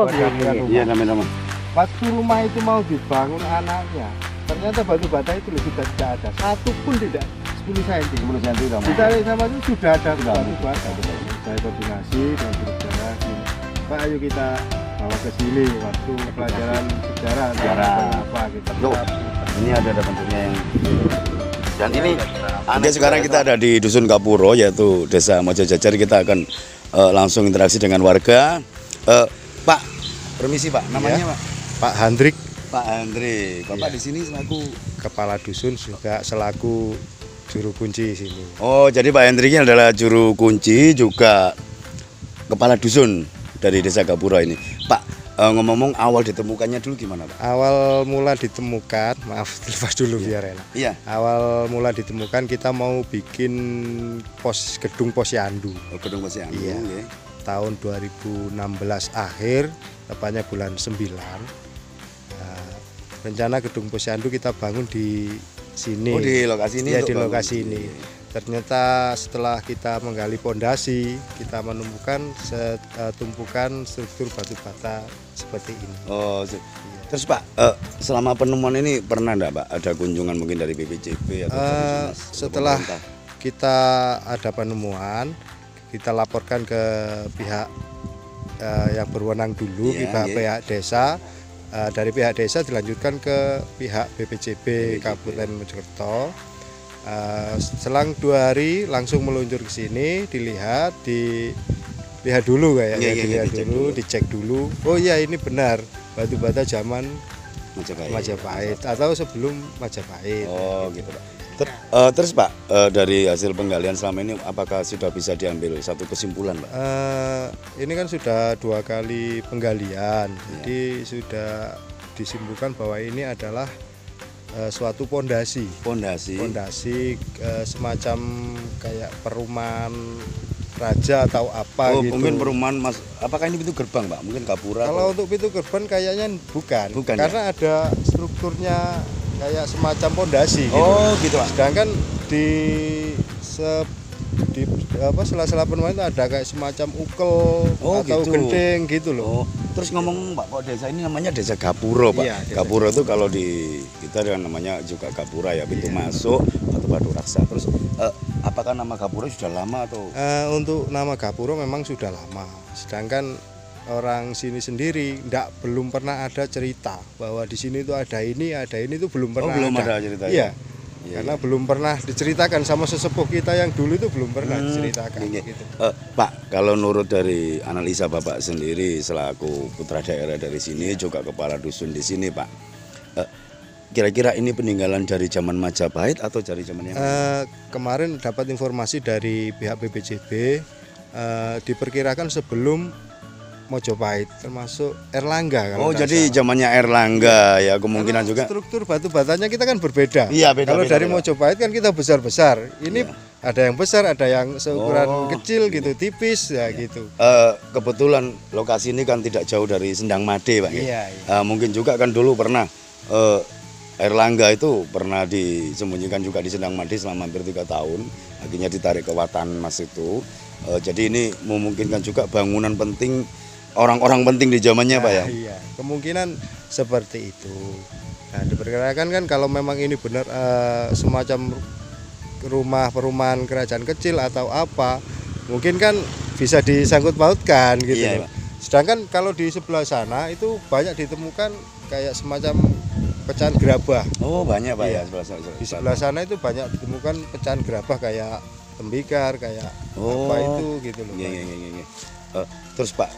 mendirikan rumah. Iya, nama-nama. Waktu rumah itu mau dibangun anaknya, ternyata batu bata itu sudah tidak ada. Satu pun tidak 10 cm. 10 cm sama. Ditarik sama itu sudah ada batu bata. Saya koordinasi dengan guru sejarah. Pak, ayo kita bawa ke sini waktu pelajaran sejarah. Apa kita. Ini ada bentuknya yang. Dan ini. Oke, sekarang kita ada di Dusun Kapuro, yaitu Desa Mojojajar. Kita akan langsung interaksi dengan warga. Pak, permisi Pak, namanya ya. Pak? Pak Hendrik. Pak Hendrik. Bapak di sini selaku kepala dusun juga selaku juru kunci sini. Oh, jadi Pak Hendrik ini adalah juru kunci juga kepala dusun dari Desa Kapuro ini. Pak, ngomong-ngomong awal ditemukannya dulu gimana Pak? Awal mula ditemukan, maaf lepas dulu biar enak. Iya. Awal mula ditemukan kita mau bikin gedung posyandu. Oh, gedung posyandu. Iya. Ya. Tahun 2016 akhir, tepatnya bulan 9. Rencana gedung posyandu kita bangun di sini. Oh, di lokasi ini. Ya, di lokasi ini. Ternyata setelah kita menggali pondasi, kita menemukan tumpukan struktur batu bata seperti ini. Oh, terus Pak, selama penemuan ini pernah enggak Pak ada kunjungan mungkin dari BPJB atau setelah kita ada penemuan, kita laporkan ke pihak yang berwenang dulu, pihak desa. Dari pihak desa dilanjutkan ke pihak BPJB Kabupaten Mojokerto. Selang 2 hari langsung meluncur ke sini, dilihat dulu kayaknya, dicek dulu. Oh iya, ini benar batu bata zaman Majapahit atau sebelum Majapahit. Oh gitu Pak. Terus Pak, dari hasil penggalian selama ini apakah sudah bisa diambil satu kesimpulan Pak? Ini kan sudah 2 kali penggalian, jadi sudah disimpulkan bahwa ini adalah suatu pondasi semacam kayak perumahan raja atau apa gitu. Mungkin perumahan Mas. Apakah ini pintu gerbang Pak? Mungkin Gapura. Kalau untuk pintu gerbang kayaknya bukan karena ada strukturnya kayak semacam pondasi gitu. Oh gitu Pak. Sedangkan di sela-sela penemuan itu ada kayak semacam ukel atau gendeng gitu loh. Terus ngomong Pak, kok desa ini namanya Desa Gapuro Pak? Iya, Gapuro itu kalau di kita namanya juga Gapura ya, pintu masuk batu-batu raksa. Terus apakah nama Gapuro sudah lama atau? Untuk nama Gapuro memang sudah lama. Sedangkan orang sini sendiri belum pernah ada cerita bahwa di sini itu ada ini itu belum pernah. Belum ada cerita. Iya. Karena belum pernah diceritakan sama sesepuh kita yang dulu itu belum pernah diceritakan. Gitu. Pak, kalau menurut dari analisa Bapak sendiri selaku putra daerah dari sini juga kepala dusun di sini Pak, kira-kira ini peninggalan dari zaman Majapahit atau dari zaman yang kemarin dapat informasi dari pihak BPJB, diperkirakan sebelum Mojopahit, termasuk Erlangga. Jadi zamannya Erlangga ya, kemungkinan juga. Struktur batu batanya kita kan berbeda. Iya, beda. Kalau dari Mojopahit kan kita besar-besar. Ini ada yang besar, ada yang seukuran kecil gitu, tipis ya gitu. Kebetulan lokasi ini kan tidak jauh dari Sendang Made Pak. Iya. Mungkin juga kan dulu pernah Erlangga itu pernah disembunyikan juga di Sendang Made selama hampir 3 tahun. Akhirnya ditarik ke Watan Mas itu. Jadi ini memungkinkan juga bangunan penting, orang-orang penting di zamannya Pak ya? Iya, kemungkinan seperti itu. Nah, diperkirakan kan kalau memang ini benar semacam rumah perumahan kerajaan kecil atau apa, mungkin kan bisa disangkut pautkan gitu. Iya, Pak. Sedangkan kalau di sebelah sana itu banyak ditemukan kayak semacam pecahan gerabah. Oh banyak Pak ya? Di sebelah sana itu banyak ditemukan pecahan gerabah kayak tembikar, kayak apa itu gitu loh. Iya. Terus Pak,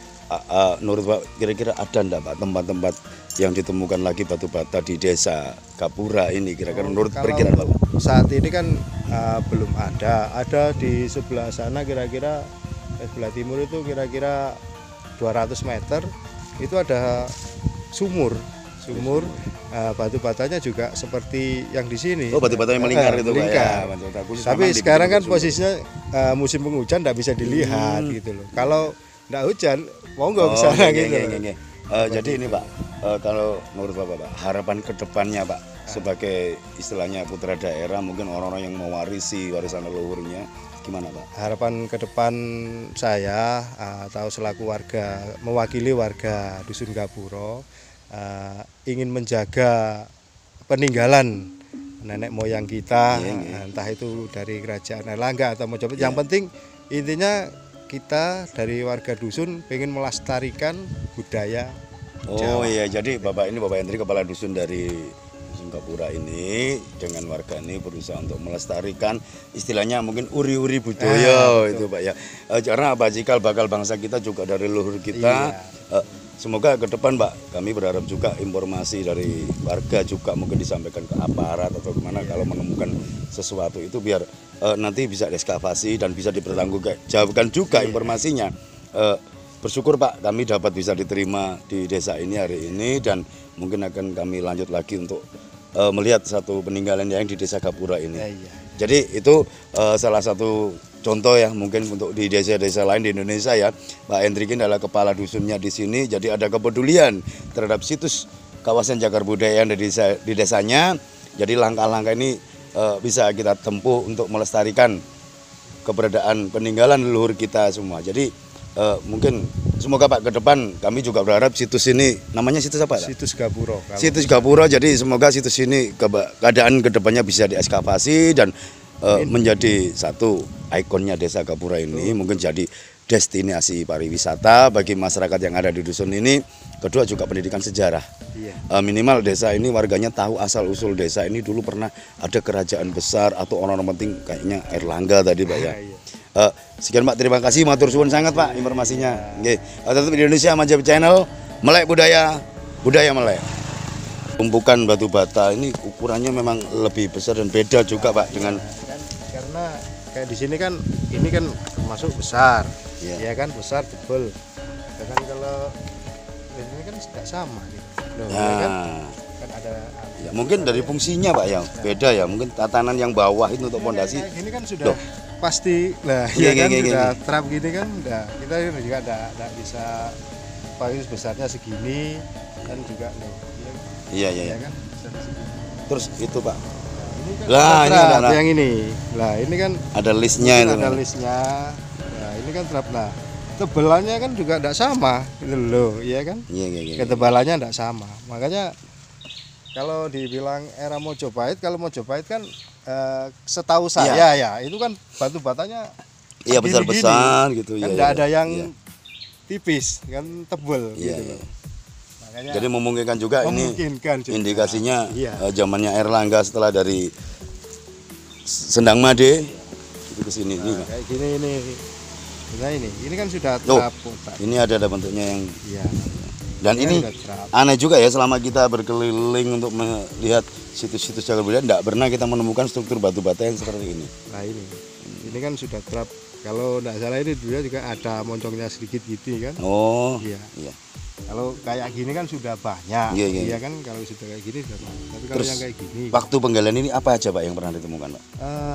menurut Pak kira-kira ada enggak Pak tempat-tempat yang ditemukan lagi batu bata di Desa Gapura ini kira-kira menurut perkiraan Pak? Saat ini kan belum ada di sebelah sana kira-kira sebelah timur itu kira-kira 200 meter itu ada sumur batu batanya juga seperti yang di sini. Oh, batu batanya melingkar itu Pak ya. Tapi sekarang kan posisinya musim penghujan tidak bisa dilihat gitu loh. Kalau tidak hujan mau nggak ke sana gitu. Jadi ini Pak, kalau menurut Bapak Pak, harapan kedepannya Pak sebagai istilahnya putra daerah, mungkin orang-orang yang mewarisi warisan leluhurnya, gimana Pak? Harapan ke depan saya atau selaku warga, mewakili warga Dusun Gapuro, ingin menjaga peninggalan nenek moyang kita, entah itu dari kerajaan Airlangga atau Mojopahit. Yang penting intinya kita dari warga dusun pengen melestarikan budaya Jawa. Iya, jadi Bapak Hendri kepala dusun dari Dusun Gapura ini dengan warga ini berusaha untuk melestarikan istilahnya mungkin uri-uri budaya itu Pak ya. Karena apa, cikal bakal bangsa kita juga dari leluhur kita. Semoga ke depan Pak, kami berharap juga informasi dari warga juga mungkin disampaikan ke aparat atau kemana kalau menemukan sesuatu itu biar nanti bisa diekskavasi dan bisa dipertanggungjawabkan juga informasinya. Bersyukur Pak, kami dapat bisa diterima di desa ini hari ini dan mungkin akan kami lanjut lagi untuk melihat satu peninggalan yang di desa Gapura ini. Jadi itu salah satu contoh ya mungkin untuk di desa-desa lain di Indonesia ya. Pak Hendri ini adalah kepala dusunnya di sini, jadi ada kepedulian terhadap situs kawasan cagar budaya yang ada di desanya. Jadi langkah-langkah ini bisa kita tempuh untuk melestarikan keberadaan peninggalan leluhur kita semua. Jadi mungkin semoga Pak ke depan kami juga berharap situs ini namanya situs apa? Situs Gapuro. Situs Gapuro, jadi semoga situs ini keadaan kedepannya bisa diekskavasi dan menjadi satu ikonnya desa Gapura ini, mungkin jadi destinasi pariwisata bagi masyarakat yang ada di dusun ini. Kedua juga pendidikan sejarah. Minimal desa ini warganya tahu asal usul desa ini dulu pernah ada kerajaan besar atau orang-orang penting kayaknya Airlangga tadi Pak ya. Sekian Pak, terima kasih, matur suwun sangat Pak informasinya. Nggih. Tetap di Indonesia Manja Channel, melek budaya, budaya melek. Tumpukan batu bata ini ukurannya memang lebih besar dan beda juga Pak dengan karena kayak di sini kan ini kan termasuk besar. Ya kan besar tebal. Kan kalau ini kan tidak sama gitu. Kan ada ya, mungkin dari fungsinya Pak ya beda ya, mungkin tatanan yang bawah itu untuk pondasi. Ini kan sudah pasti lah ya kan sudah terap gini kan udah kita juga enggak bisa paling besarnya segini kan juga loh. Iya kan. Terus itu Pak. Lah ini ada yang ini. Lah ini kan ada listnya itu. Ada listnya. Nah, ini kan terap lah. Tebalannya kan juga enggak sama gitu loh, iya kan? Iya. Ketebalannya enggak sama. Makanya kalau dibilang era Mojopahit, kalau Mojopahit kan setahu saya ya itu kan batu batanya besar-besar gitu kan enggak ada yang tipis kan tebel gitu loh. Makanya jadi memungkinkan juga ini indikasinya zamannya Airlangga setelah dari Sendang Made itu ke sini kayak gini ini. Nah ini kan sudah terap. Ini ada bentuknya yang dan ini aneh juga ya, selama kita berkeliling untuk melihat situs-situs cagar budaya tidak pernah kita menemukan struktur batu bata yang seperti ini. Nah ini kan sudah terap. Kalau tidak salah ini dulu juga ada moncongnya sedikit gitu kan. Iya. Kalau kayak gini kan sudah banyak. Iya kan, kalau sudah kayak gini sudah banyak. Tapi kalau yang kayak gini. Waktu penggalian ini apa aja Pak yang pernah ditemukan Pak?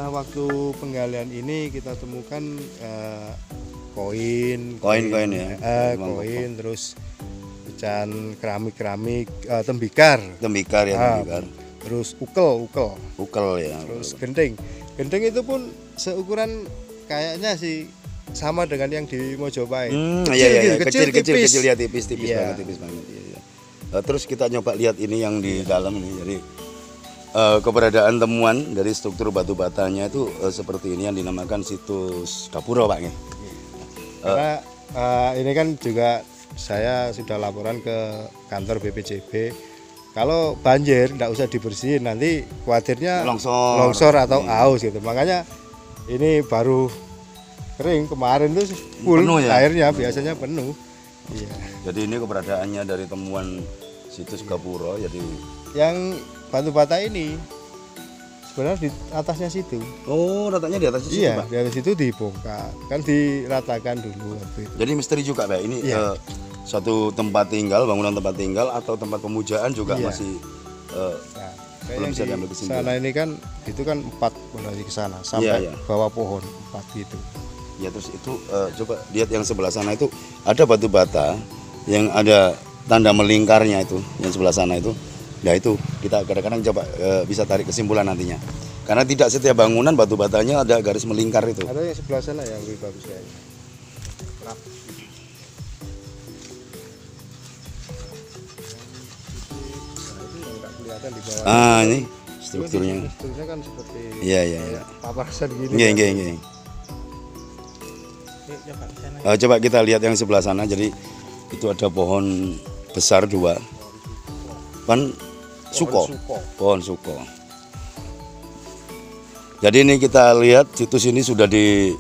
Waktu penggalian ini kita temukan koin ya. Koin terus pecahan keramik tembikar ya. Terus ukel ya. Terus gending itu pun seukuran kayaknya sih sama dengan yang di Mojopahit. Kecil ya, tipis banget. Terus kita nyoba lihat ini yang di dalam ini. Jadi keberadaan temuan dari struktur batu batanya itu seperti ini yang dinamakan situs Gapura Pak. Karena ini kan juga saya sudah laporan ke kantor BPJB. Kalau banjir tidak usah dibersihin, nanti khawatirnya longsor atau aus gitu. Makanya ini baru kering, kemarin tuh full penuh ya? Airnya biasanya penuh. Iya. Jadi ini keberadaannya dari temuan situs Gapura. Jadi yang batu bata ini sebenarnya di atasnya situ. Letaknya di atasnya situ Pak? Di atas situ dibongkar, kan diratakan dulu waktu itu. Jadi misteri juga Pak, ini suatu tempat tinggal, bangunan tempat tinggal atau tempat pemujaan juga masih belum bisa diambil kesimpulan. Sana ini kan itu kan 4 pondasi ke sana sampai bawah pohon 4 gitu. Ya terus itu coba lihat yang sebelah sana itu ada batu bata yang ada tanda melingkarnya itu yang sebelah sana itu. Nah itu kita kadang-kadang coba bisa tarik kesimpulan nantinya. Karena tidak setiap bangunan batu batanya ada garis melingkar itu. Ada yang sebelah sana yang lebih bagus kayaknya. Kelihatan di bawah. Ah, ini strukturnya. Strukturnya kan seperti Iya. papasan gini. Iya. Coba kita lihat yang sebelah sana. Jadi itu ada pohon besar 2. Pohon suko. Jadi ini kita lihat situs ini sudah di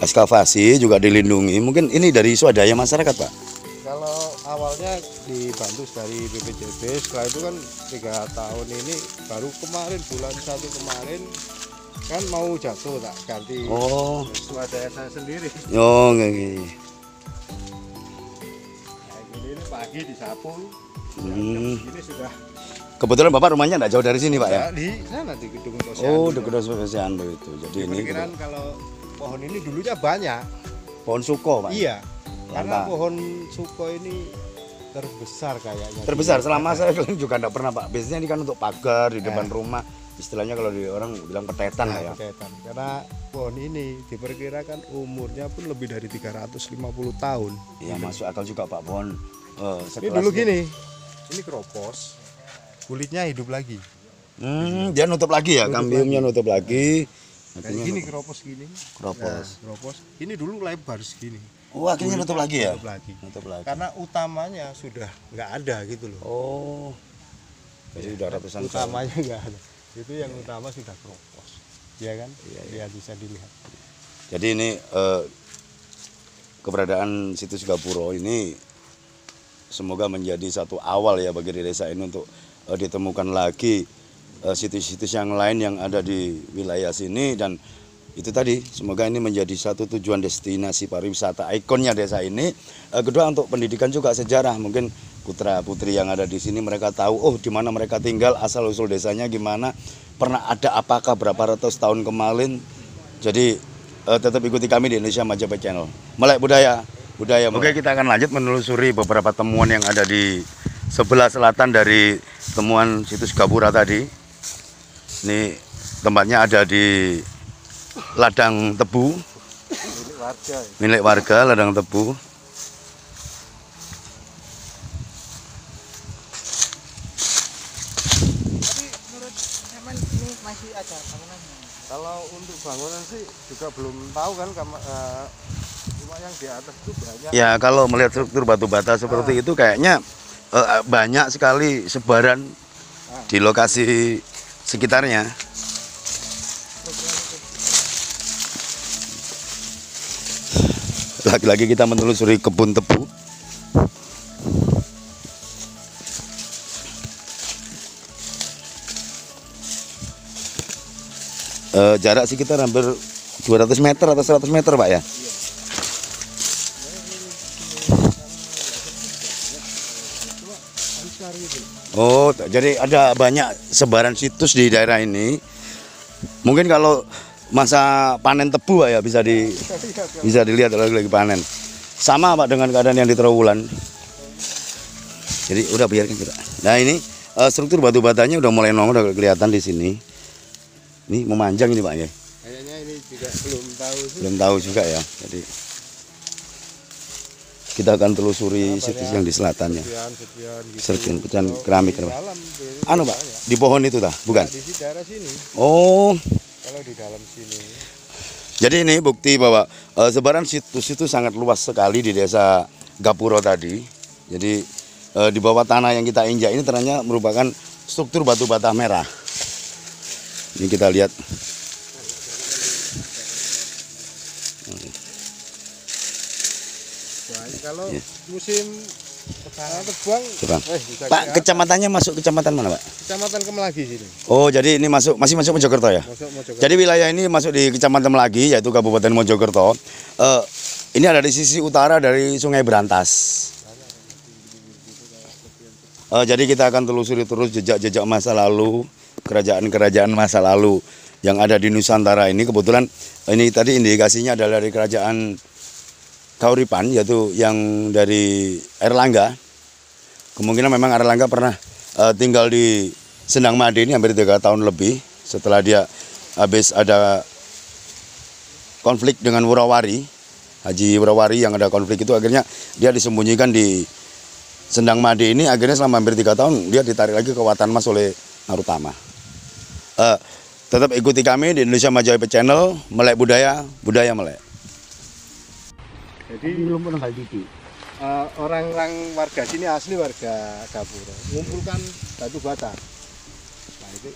ekskavasi, juga dilindungi. Mungkin ini dari swadaya masyarakat, Pak. Kalau awalnya dibantu dari BPJB, setelah itu kan 3 tahun ini baru kemarin bulan 1 kemarin kan mau jatuh tak ganti swadaya saya sendiri. Oh, nggak. Nah, ini pagi disapu. Ini sudah. Kebetulan Bapak rumahnya nggak jauh dari sini, Pak ya? Di sana di gedung Posyandu. Oh, di gedung Posyandu itu. Jadi ini perkiraan kalau pohon ini dulunya banyak. pohon suko, Pak. Iya. Karena pohon suko ini terbesar kayaknya. Terbesar selama saya keliling juga enggak pernah, Pak. Biasanya ini kan untuk pagar di depan rumah. Istilahnya kalau di orang bilang petetan lah ya. Petetan. Karena pohon ini diperkirakan umurnya pun lebih dari 350 tahun. Iya, masuk akal juga, Pak. Pohon ini dulu gini. Ini keropos. Kulitnya hidup lagi. Dia nutup lagi ya, kambiumnya nutup lagi. Kayak gini keropos gini. Keropos. Ini dulu lebar segini. Oh, akhirnya nutup lagi ya? Nutup lagi. Karena utamanya sudah nggak ada gitu loh. Oh. Jadi sudah ratusan tahun. Utamanya nggak ada. Itu yang utama sudah keropos. Ya kan? Iya, bisa dilihat. Jadi ini keberadaan situs Gapuro ini semoga menjadi satu awal ya bagi desa ini untuk ditemukan lagi situs-situs yang lain yang ada di wilayah sini, dan itu tadi semoga ini menjadi satu tujuan destinasi pariwisata ikonnya desa ini. Kedua, untuk pendidikan juga sejarah, mungkin putra-putri yang ada di sini mereka tahu di mana mereka tinggal, asal usul desanya gimana, pernah ada apakah berapa ratus tahun kemarin. Jadi tetap ikuti kami di Indonesia Majapahit Channel. Melek budaya. Oke, kita akan lanjut menelusuri beberapa temuan yang ada di sebelah selatan dari temuan situs Gapura tadi. Ini tempatnya ada di ladang tebu milik warga, ladang tebu. Tapi menurut Hemen ini masih ada bangunannya? Kalau untuk bangunan sih juga belum tahu kan, cuma yang di atas itu banyak. Ya, kalau melihat struktur batu bata seperti itu kayaknya banyak sekali sebaran di lokasi sekitarnya. Lagi-lagi kita menelusuri kebun tebu. Jarak sekitar hampir 200 meter atau 100 meter, Pak ya. Oh, jadi ada banyak sebaran situs di daerah ini. Mungkin kalau masa panen tebu, Pak ya, bisa dilihat lagi panen. Sama, Pak, dengan keadaan yang di Trawulan. Jadi udah biarkan kita. Nah, ini struktur batu batanya udah mulai nongol, udah kelihatan di sini. Ini memanjang ini, Pak ya. Kayaknya ini juga belum tahu sih. Belum tahu juga ya. Jadi kita akan telusuri situs yang di selatannya. Serpian pecahan keramik. Anu, Pak, di pohon itu dah, bukan? Di daerah sini. Oh. Kalau di dalam sini. Jadi ini bukti bahwa sebaran situs itu sangat luas sekali di desa Gapuro tadi. Jadi di bawah tanah yang kita injak ini ternyata merupakan struktur batu bata merah. Ini kita lihat. Kalau musim terbuang, Pak, kecamatannya masuk kecamatan mana, Pak? Kecamatan Kemelagi sini. Oh, jadi ini masih masuk Mojokerto ya? Mojokerto. Jadi wilayah ini masuk di Kecamatan Melagi, yaitu Kabupaten Mojokerto. Ini ada di sisi utara dari Sungai Berantas. Jadi kita akan telusuri terus jejak-jejak masa lalu, kerajaan-kerajaan masa lalu yang ada di Nusantara ini. Kebetulan ini tadi indikasinya adalah dari kerajaan Kauripan, yaitu yang dari Airlangga. Kemungkinan memang Airlangga pernah tinggal di Sendang Made ini hampir 3 tahun lebih. Setelah dia habis ada konflik dengan Wurawari, Haji Wurawari yang ada konflik itu akhirnya dia disembunyikan di Sendang Made ini, akhirnya selama hampir 3 tahun dia ditarik lagi ke Watan Mas oleh Narutama. Tetap ikuti kami di Indonesia Maju IP Channel, melek budaya, budaya melek. Jadi belum pernah hal itu. Orang-orang warga sini asli warga Gapura mengumpulkan batu bata. Nah itu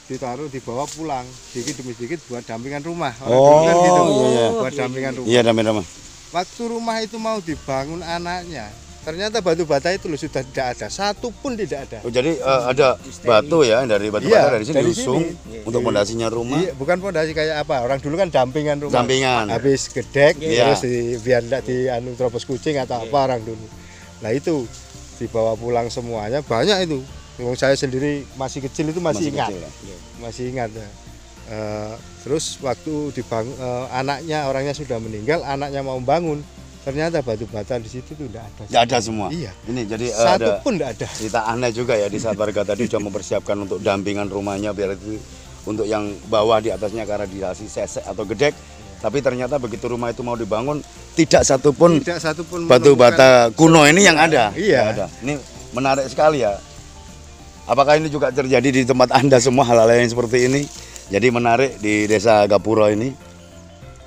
ditaruh dibawa pulang sedikit demi sedikit buat dampingan rumah. Orang dulu kan gitu. Iya. Buat dampingan rumah. Iya, dampingan rumah. Waktu rumah itu mau dibangun anaknya, ternyata batu bata itu loh sudah tidak ada, satu pun tidak ada. Oh, jadi ada batu ya, dari batu Iya, bata dari sini dari diusung sini. untuk pondasinya rumah. Iya, bukan fondasi kayak apa, orang dulu kan dampingan rumah. Dampingan. Habis gedek, Iya. terus biar tidak terobos kucing atau apa orang dulu. Nah itu dibawa pulang semuanya, banyak itu. Yang saya sendiri masih kecil itu masih ingat, kecil, ya. masih ingat. Ya. Terus waktu dibangun, anaknya orangnya sudah meninggal, anaknya mau bangun. Ternyata batu bata di situ tuh tidak ada. Tidak ada semua. Iya. Ini jadi Satu ada pun tidak ada. cerita aneh juga ya di saat warga tadi sudah mempersiapkan untuk dampingan rumahnya biar itu untuk yang bawah di atasnya karena dikasih sesek atau gedek. Tapi ternyata begitu rumah itu mau dibangun tidak satu pun batu bata kuno ini yang ada. Iya. Tidak ada. Ini menarik sekali ya. Apakah ini juga terjadi di tempat Anda semua hal-hal yang seperti ini? Jadi menarik di Desa Gapura ini.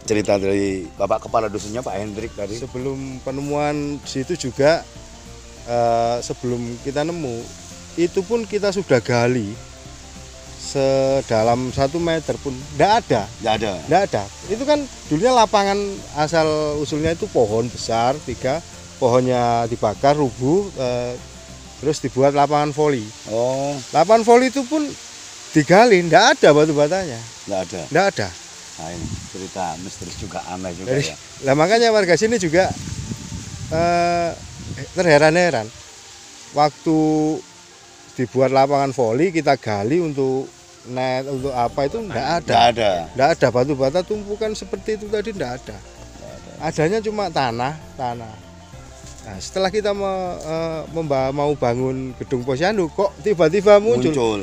Cerita dari Bapak Kepala Dusunnya Pak Hendrik tadi. Sebelum penemuan situ juga sebelum kita nemu itu pun kita sudah gali sedalam 1 meter pun tidak ada. Itu kan dulunya lapangan asal usulnya itu pohon besar 3, pohonnya dibakar rubuh, terus dibuat lapangan voli. Oh, Lapangan voli itu pun digali, tidak ada batu batanya, tidak ada. tidak ada. Nah, ini cerita misterius juga aneh juga Jadi, ya. lah makanya warga sini juga terheran-heran. Waktu dibuat lapangan voli kita gali untuk net untuk apa itu enggak ada. Enggak ada batu bata tumpukan seperti itu tadi enggak ada. Adanya cuma tanah. Nah, setelah kita mau bangun gedung posyandu kok tiba-tiba muncul.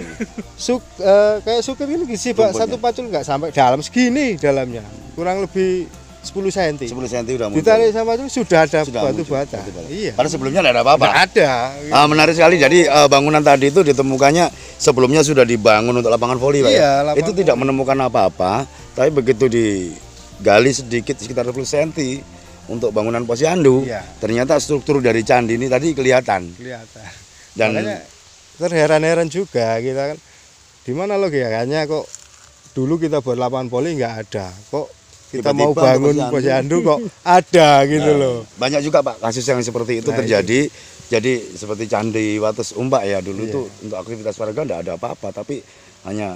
Kayak sukir ini gisi Pak, satu pacul enggak sampai dalam segini dalamnya. Kurang lebih 10 cm. 10 cm udah muncul. Ditarik sama itu sudah ada batu bata. Iya. Padahal sebelumnya tidak ada apa-apa. Nggak ada. Menarik sekali. Jadi bangunan tadi itu ditemukannya sebelumnya sudah dibangun untuk lapangan voli, Pak. Iya, Ya? Itu tidak menemukan apa-apa, tapi begitu digali sedikit sekitar 10 cm untuk bangunan posyandu, iya. Ternyata struktur dari candi ini tadi kelihatan. Dan makanya terheran-heran juga kita kan. Di mana logikanya kok dulu kita buat lapangan voli nggak ada, kok kita tiba-tiba mau bangun posyandu kok ada gitu loh. Banyak juga Pak kasus yang seperti itu terjadi. Jadi seperti Candi Wates Umbak ya dulu itu untuk aktivitas warga enggak ada apa-apa, tapi hanya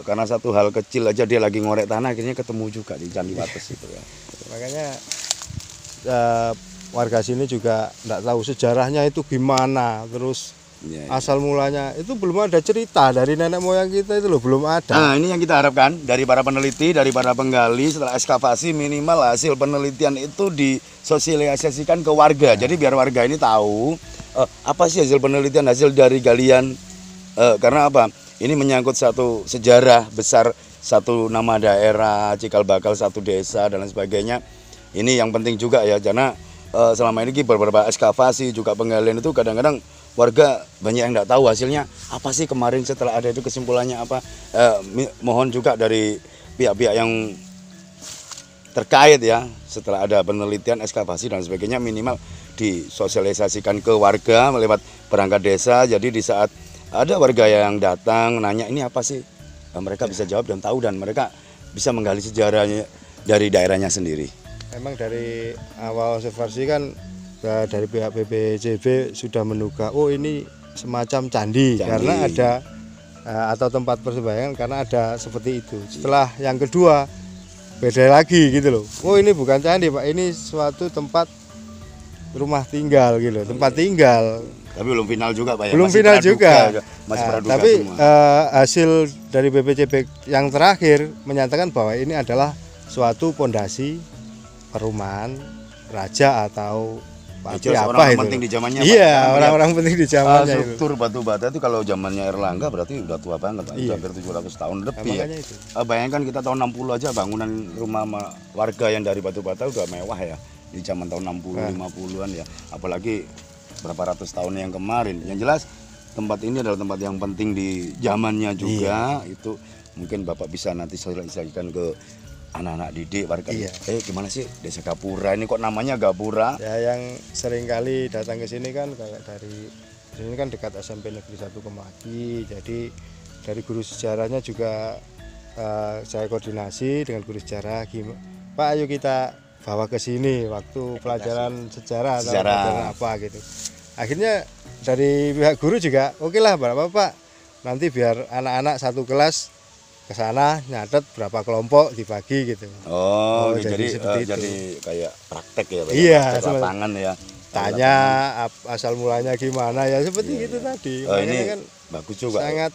karena satu hal kecil aja dia lagi ngorek tanah akhirnya ketemu juga di Candi Wates itu ya. Makanya warga sini juga enggak tahu sejarahnya itu gimana, terus asal mulanya itu belum ada cerita dari nenek moyang kita itu loh, belum ada. Nah, ini yang kita harapkan dari para peneliti, dari para penggali setelah ekskavasi minimal hasil penelitian itu disosialisasikan ke warga. Jadi biar warga ini tahu apa sih hasil penelitian, hasil dari galian. Karena apa? Ini menyangkut satu sejarah besar, satu nama daerah, cikal bakal satu desa dan lain sebagainya. Ini yang penting juga ya, karena selama ini beberapa ekskavasi juga penggalian itu kadang-kadang warga banyak yang tidak tahu hasilnya apa sih kemarin setelah ada itu kesimpulannya apa. Mohon juga dari pihak-pihak yang terkait ya setelah ada penelitian ekskavasi dan sebagainya minimal disosialisasikan ke warga lewat perangkat desa. Jadi di saat ada warga yang datang nanya ini apa sih, mereka bisa jawab dan tahu dan mereka bisa menggali sejarahnya dari daerahnya sendiri. Memang dari awal observasi kan dari pihak BPJB sudah menduga oh ini semacam candi. Karena ada atau tempat persembahyangan karena ada seperti itu. Setelah yang kedua beda lagi gitu loh. Oh ini bukan candi Pak, ini suatu tempat rumah tinggal gitu, tempat tinggal. Tapi belum final juga Pak ya. Belum final juga. Masih praduga tapi hasil dari BPJB yang terakhir menyatakan bahwa ini adalah suatu pondasi perumahan raja atau Pati jelas apa orang itu? penting di zamannya Pak. Iya, Karena melihat, orang-orang penting di zamannya itu. struktur batu bata itu kalau zamannya Erlangga berarti udah tua banget Pak. Iya. Udah hampir 700 tahun Nah, lebih ya. makanya itu. Bayangkan kita tahun 60 aja bangunan rumah warga yang dari batu bata udah mewah ya. Di zaman tahun 60 50-an ya. Apalagi berapa ratus tahun yang kemarin. Yang jelas tempat ini adalah tempat yang penting di zamannya juga. Itu mungkin Bapak bisa nanti sosialisasikan ke anak-anak didik warga. Iya. Gimana sih Desa Gapura ini kok namanya Gapura? Ya yang sering kali datang ke sini kan kayak dari sini kan dekat SMP Negeri 1 Kemaki. Jadi dari guru sejarahnya juga saya koordinasi dengan guru sejarah. Pak, ayo kita bawa ke sini waktu pelajaran sejarah atau pelajaran apa gitu. Akhirnya dari pihak guru juga oke lah Bapak, nanti biar anak-anak satu kelas ke sana nyatet berapa kelompok dibagi gitu. Oh, jadi seperti itu. jadi kayak praktek ya, Iya, praktek lapangan ya. Tanya asal mulanya gimana ya seperti itu tadi. Oh, Makanya ini kan bagus juga. sangat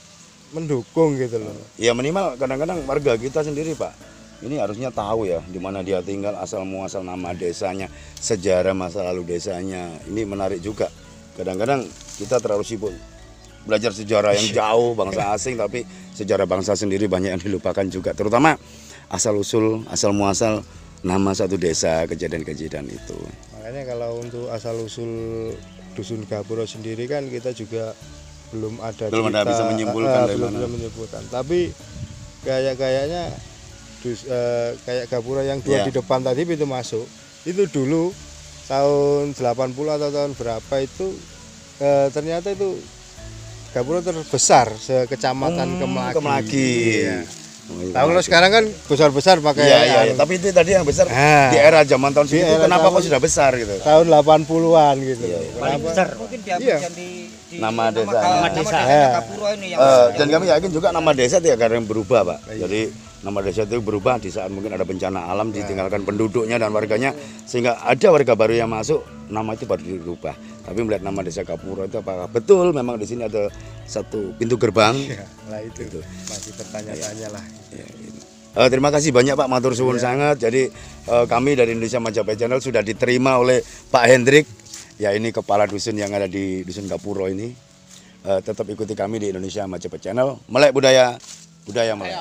mendukung gitu loh. Ya minimal kadang-kadang warga kita sendiri Pak, ini harusnya tahu ya di mana dia tinggal, asal muasal nama desanya, sejarah masa lalu desanya. Ini menarik juga. Kadang-kadang kita terlalu sibuk belajar sejarah yang jauh bangsa asing, tapi sejarah bangsa sendiri banyak yang dilupakan juga, terutama asal usul, asal muasal nama satu desa, kejadian-kejadian itu. Makanya kalau untuk asal usul Dusun Gapura sendiri kan kita juga belum ada bisa menyimpulkan dari belum mana. bisa menyimpulkan. Tapi kayaknya kayak Gapura yang dua di depan tadi pintu masuk itu dulu tahun 80 atau tahun berapa itu ternyata itu Gapura terbesar sekecamatan Kemlaki. Iya. Tahu lo sekarang kan besar-besar pakai Iya, tapi itu tadi yang besar di era zaman tahun segitu kenapa kok sudah besar gitu? Tahun 80-an gitu. Paling besar mungkin diambil di nama desa. Nama desa Gapura ini yang Dan kami yakin juga nama desa tidak akan berubah Pak. Jadi nama desa itu berubah di saat mungkin ada bencana alam, ditinggalkan penduduknya dan warganya, sehingga ada warga baru yang masuk, nama itu baru dirubah. Tapi melihat nama Desa Gapura itu apakah betul memang di sini ada satu pintu gerbang? Ya, lah itu masih bertanya-tanya lah. Terima kasih banyak Pak, matur suwun sangat. Jadi kami dari Indonesia Majapahit Channel sudah diterima oleh Pak Hendrik. Ya, ini kepala dusun yang ada di Dusun Gapura ini. Tetap ikuti kami di Indonesia Majapahit Channel. Melek budaya, budaya melek.